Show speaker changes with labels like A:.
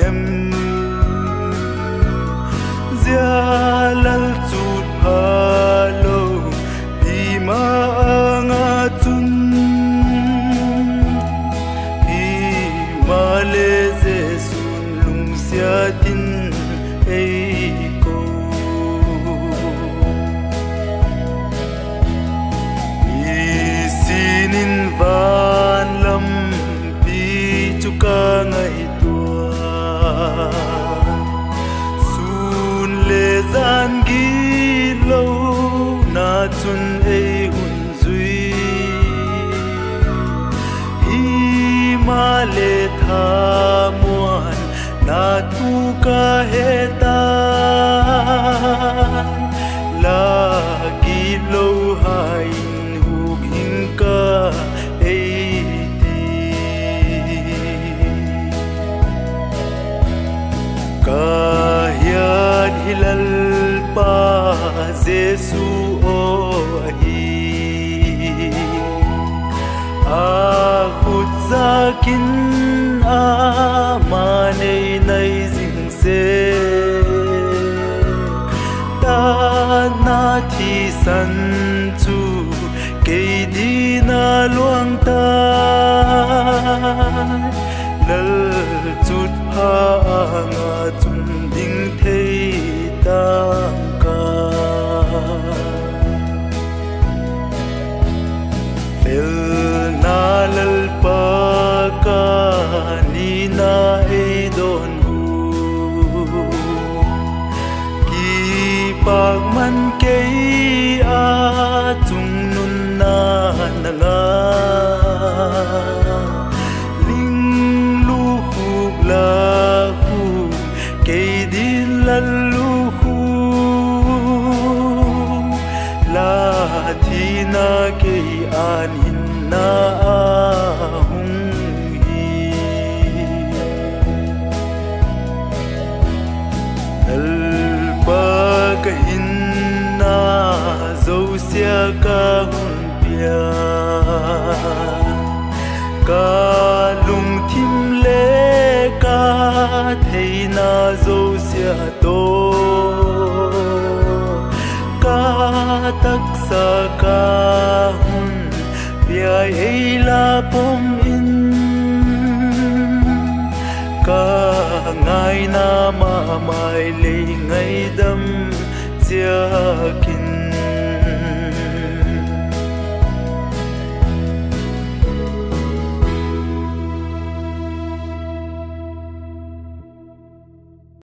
A: em zia lal chut halo di ma anga chun di ma le ze sun lung sia tin ei ko isinin van lam pi chuka ngai gian gi lâu na chun ei hun zui hi ma le tha muan na tu ka he ta la gi lâu hai hu hing ka ei ti ka hilal pa Jesu o hi a khut zakin a ma nei nei jing se ta na thi san chu ke di na luang ta lal chut ha nga chun ding thei tang ka fel na lal pa ka ni na ei don hu ki pak man ke a chung nun na na nga ling lu hu la hu ke di lal na ke an hin na hung hi dal pa ka hin na zo sia ka hun pia ka lung thim le ka thei na zo sia to tak sa ka hun bia ei la pom in ka ngai na ma mai le ngai dam